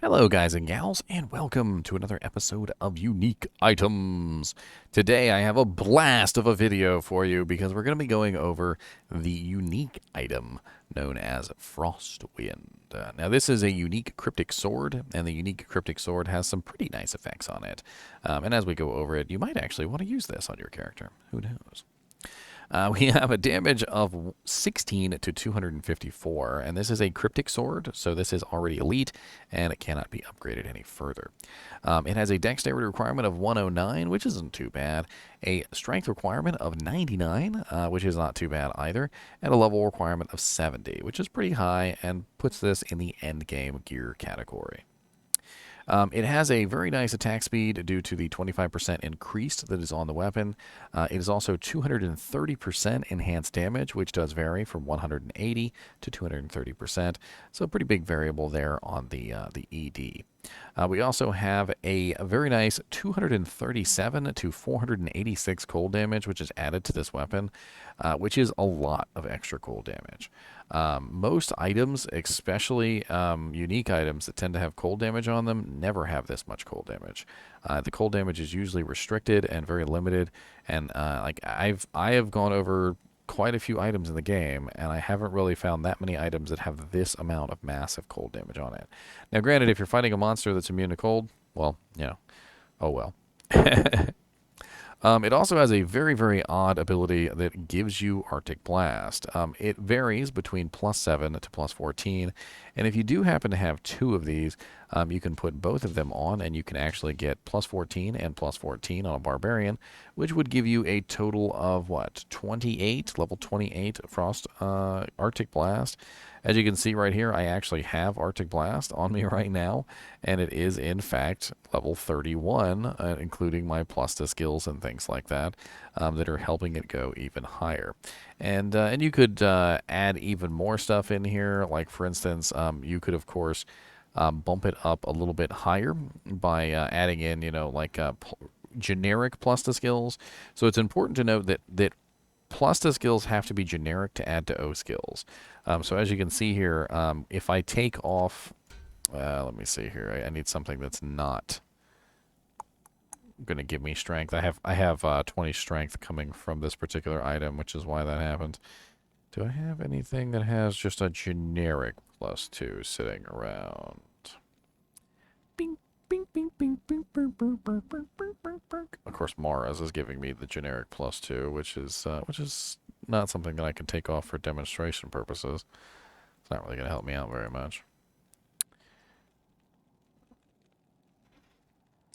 Hello guys and gals, and welcome to another episode of Unique Items. Today I have a blast of a video for you because we're going to be going over the unique item known as Frostwind. Now this is a unique Cryptic Sword, and the unique Cryptic Sword has some pretty nice effects on it. And as we go over it, you might actually want to use this on your character. Who knows? We have a damage of 16 to 254, and this is a Cryptic Sword, so this is already elite, and it cannot be upgraded any further. It has a dexterity requirement of 109, which isn't too bad, a strength requirement of 99, which is not too bad either, and a level requirement of 70, which is pretty high and puts this in the endgame gear category. It has a very nice attack speed due to the 25% increased that is on the weapon. It is also 230% enhanced damage, which does vary from 180 to 230%. So a pretty big variable there on the ED. We also have a very nice 237 to 486 cold damage, which is added to this weapon, which is a lot of extra cold damage. Most items, especially unique items that tend to have cold damage on them, never have this much cold damage. The cold damage is usually restricted and very limited, and I have gone over quite a few items in the game, and I haven't really found that many items that have this amount of massive cold damage on it. Now, granted, if you're fighting a monster that's immune to cold, well, oh well. It also has a very, very odd ability that gives you Arctic Blast. It varies between +7 to +14, and if you do happen to have two of these, you can put both of them on, and you can actually get +14 and +14 on a Barbarian, which would give you a total of, what, 28, level 28 Frost Arctic Blast. As you can see right here, I actually have Arctic Blast on me right now, and it is, in fact, level 31, including my plus to skills and things like that, that are helping it go even higher. And you could add even more stuff in here, like, for instance, you could, of course, bump it up a little bit higher by adding in, generic plus to skills. So it's important to note that plus to skills have to be generic to add to O skills. So as you can see here, if I take off, let me see here, I need something that's not going to give me strength. I have 20 strength coming from this particular item, which is why that happened. Do I have anything that has just a generic +2 sitting around? Bing, bing, bing, bing, bing, bing, bing, bing, bing, bing, bing, bing. Of course, Mara's is giving me the generic +2, which is not something that I can take off for demonstration purposes. It's not really going to help me out very much.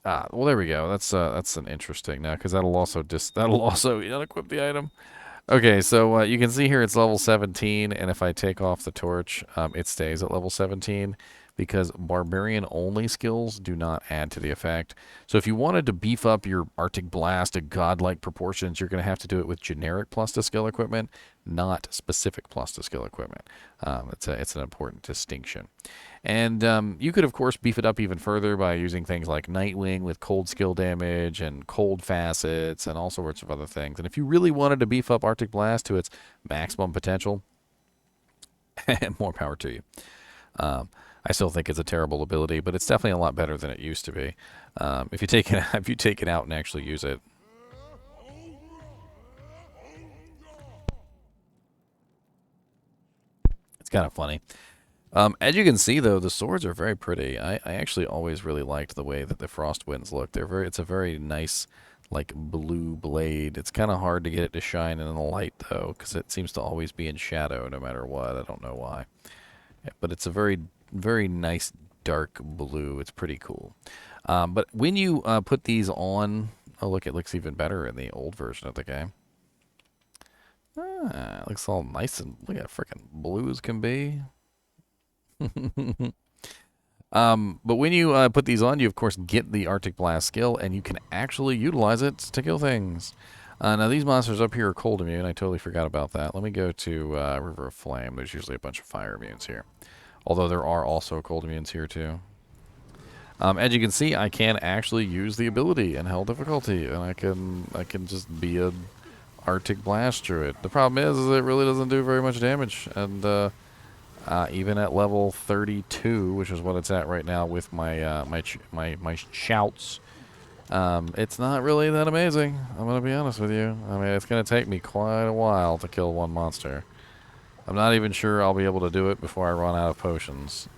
Well, there we go. That's an interesting now, because that'll also unequip the item. Okay, so you can see here it's level 17, and if I take off the torch, it stays at level 17, because Barbarian-only skills do not add to the effect. So if you wanted to beef up your Arctic Blast to godlike proportions, you're going to have to do it with generic plus-to-skill equipment, not specific plus-to-skill equipment. It's an important distinction. And you could, of course, beef it up even further by using things like Nightwing with cold skill damage and cold facets and all sorts of other things. And if you really wanted to beef up Arctic Blast to its maximum potential, more power to you. I still think it's a terrible ability, but it's definitely a lot better than it used to be. If you take it out and actually use it. It's kind of funny. As you can see, though, the swords are very pretty. I actually always really liked the way that the Frostwinds look. It's a very nice, like, blue blade. It's kind of hard to get it to shine in the light, though, because it seems to always be in shadow no matter what. I don't know why. Yeah, but it's a very, very nice dark blue. It's pretty cool. But when you put these on, oh, look, it looks even better in the old version of the game. It looks all nice and, look how freaking blue as can be. But when you put these on, you of course get the Arctic Blast skill, and you can actually utilize it to kill things. Now these monsters up here are cold immune. I totally forgot about that. Let me go to River of Flame. There's usually a bunch of fire immunes here, although there are also cold immunes here too. As you can see, I can actually use the ability in hell difficulty, and I can just be a Arctic Blast druid. The problem is it really doesn't do very much damage, and even at level 32, which is what it's at right now with my my shouts. It's not really that amazing. I'm gonna be honest with you. I mean, it's gonna take me quite a while to kill one monster. I'm not even sure I'll be able to do it before I run out of potions.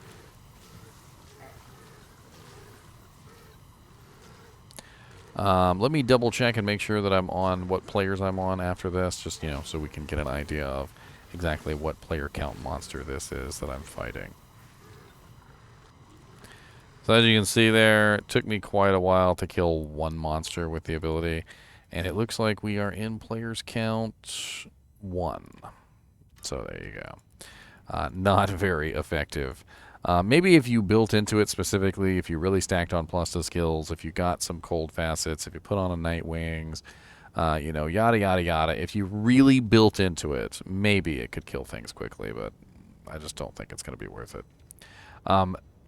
Let me double check and make sure that I'm on what players I'm on after this, just, you know, so we can get an idea of exactly what player count monster this is that I'm fighting. So as you can see there, it took me quite a while to kill one monster with the ability, and it looks like we are in players count 1. So there you go. Not very effective. Maybe if you built into it specifically, if you really stacked on plus the skills, if you got some cold facets, if you put on a night wings, you know, yada yada yada. If you really built into it, maybe it could kill things quickly, but I just don't think it's going to be worth it.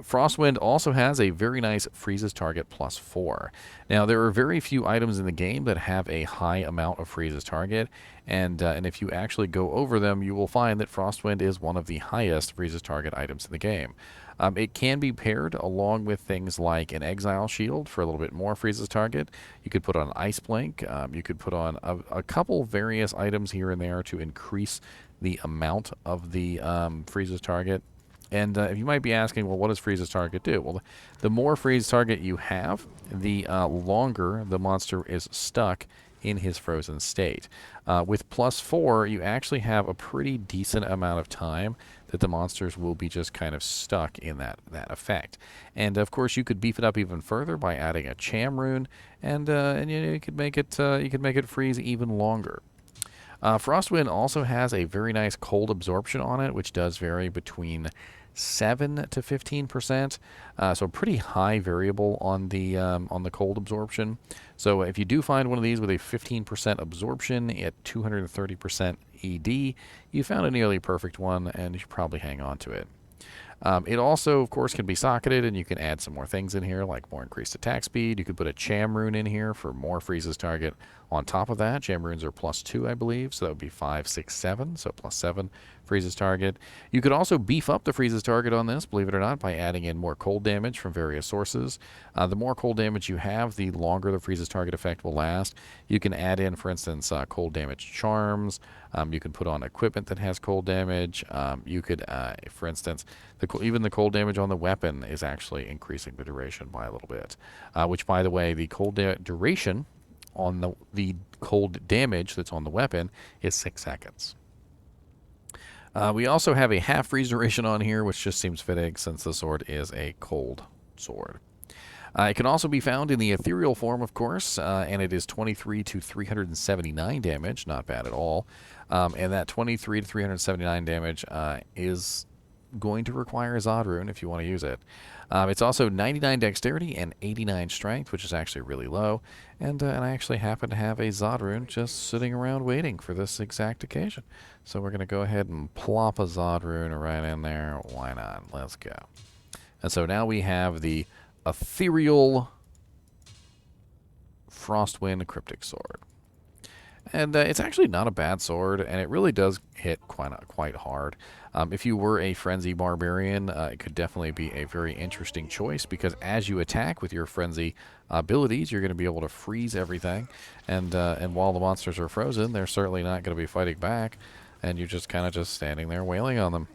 Frostwind also has a very nice freezes target +4. Now, there are very few items in the game that have a high amount of freezes target, and if you actually go over them, you will find that Frostwind is one of the highest freezes target items in the game. It can be paired along with things like an Exile Shield for a little bit more freezes target. You could put on Ice Blink. You could put on a couple various items here and there to increase the amount of the freezes target. And if you might be asking, well, what does freezes target do? Well, the more freeze target you have, the longer the monster is stuck in his frozen state. With +4, you actually have a pretty decent amount of time that the monsters will be just kind of stuck in that effect. And of course, you could beef it up even further by adding a Cham rune, and you know, you could make it freeze even longer. Frostwind also has a very nice cold absorption on it, which does vary between 7 to 15%, so pretty high variable on the cold absorption. So if you do find one of these with a 15% absorption at 230% ED, you found a nearly perfect one, and you should probably hang on to it. It also, of course, can be socketed, and you can add some more things in here, like more increased attack speed. You could put a Cham rune in here for more freezes target. On top of that, Cham runes are +2, I believe, so that would be 5, 6, 7, so +7 freezes target. You could also beef up the freezes target on this, believe it or not, by adding in more cold damage from various sources. The more cold damage you have, the longer the freezes target effect will last. You can add in, for instance, cold damage charms. You can put on equipment that has cold damage. You could, for instance, even the cold damage on the weapon is actually increasing the duration by a little bit. Which, by the way, the cold duration on the cold damage that's on the weapon is 6 seconds. We also have a half freeze duration on here, which just seems fitting since the sword is a cold sword. It can also be found in the Ethereal form, of course, and it is 23 to 379 damage, not bad at all. And that 23 to 379 damage is going to require a Zod rune if you want to use it. It's also 99 dexterity and 89 strength, which is actually really low. And I actually happen to have a Zod rune just sitting around waiting for this exact occasion. So we're going to go ahead and plop a Zod rune right in there. Why not? Let's go. And so now we have the Ethereal Frostwind Cryptic Sword. And it's actually not a bad sword, and it really does hit quite hard. If you were a Frenzy Barbarian, it could definitely be a very interesting choice, because as you attack with your Frenzy abilities, you're going to be able to freeze everything. And while the monsters are frozen, they're certainly not going to be fighting back, and you're just kind of just standing there wailing on them.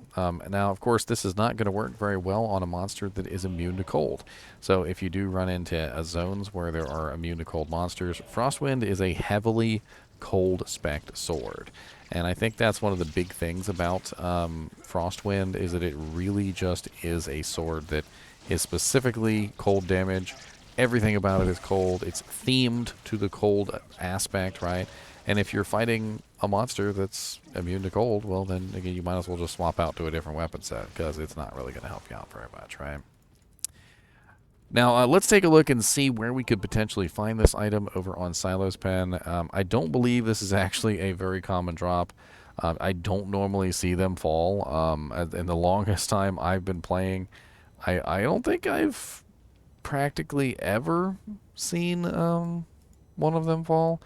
Now, of course, this is not going to work very well on a monster that is immune to cold. So if you do run into zones where there are immune to cold monsters, Frostwind is a heavily cold spec'd sword. And I think that's one of the big things about Frostwind, is that it really just is a sword that is specifically cold damage. Everything about it is cold. It's themed to the cold aspect, right? And if you're fighting a monster that's immune to cold, well, then again, you might as well just swap out to a different weapon set, because it's not really going to help you out very much, right? Now, let's take a look and see where we could potentially find this item over on Silo's Pen. I don't believe this is actually a very common drop. I don't normally see them fall. In the longest time I've been playing, I don't think I've practically ever seen one of them fall.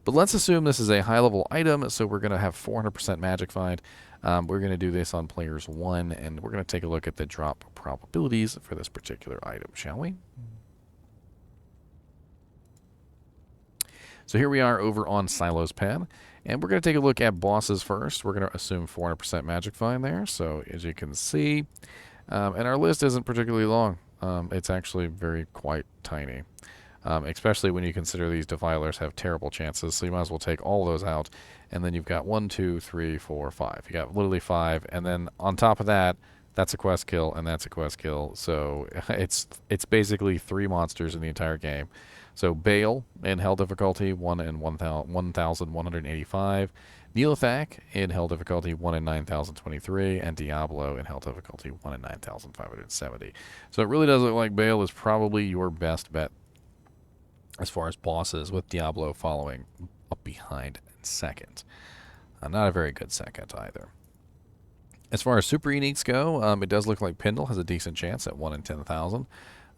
But let's assume this is a high-level item, so we're going to have 400% magic find. We're going to do this on players 1, and we're going to take a look at the drop probabilities for this particular item, shall we? So here we are over on Silo's Pen, and we're going to take a look at bosses first. We're going to assume 400% magic find there, so as you can see, and our list isn't particularly long. It's actually quite tiny. Especially when you consider these defilers have terrible chances, so you might as well take all those out, and then you've got 1, 2, 3, 4, 5. You got literally 5, and then on top of that, that's a quest kill, and that's a quest kill, so it's basically 3 monsters in the entire game. So Bale in Hell difficulty, 1 in 1,185. Neelathak in Hell difficulty, 1 in 9,023. And Diablo in Hell difficulty, 1 in 9,570. So it really does look like Bale is probably your best bet as far as bosses, with Diablo following up behind in second. Not a very good second either. As far as super uniques go, it does look like Pendle has a decent chance at 1 in 10,000.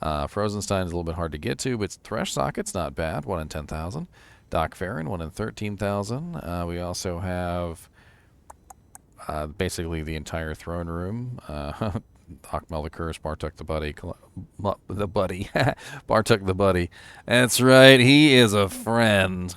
Frozenstein is a little bit hard to get to, but Thresh Socket's not bad, 1 in 10,000. Doc Farron, 1 in 13,000. We also have basically the entire throne room. Akmel the Curse, Bartuk the Buddy, Bartuk the Buddy. That's right, he is a friend.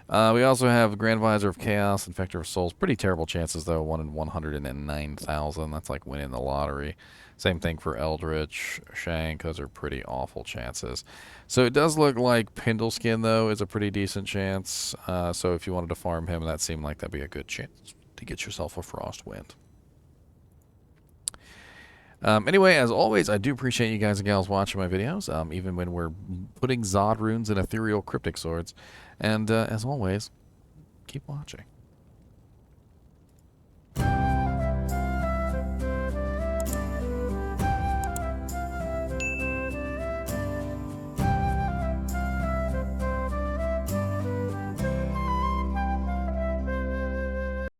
We also have Grand Visor of Chaos, Infector of Souls. Pretty terrible chances, though. 1 in 109,000. That's like winning the lottery. Same thing for Eldritch, Shank. Those are pretty awful chances. So it does look like Pendleskin, though, is a pretty decent chance. So if you wanted to farm him, that seemed like that'd be a good chance to get yourself a Frostwind. Anyway, as always, I do appreciate you guys and gals watching my videos, even when we're putting Zod runes in Ethereal Cryptic Swords. And as always, keep watching.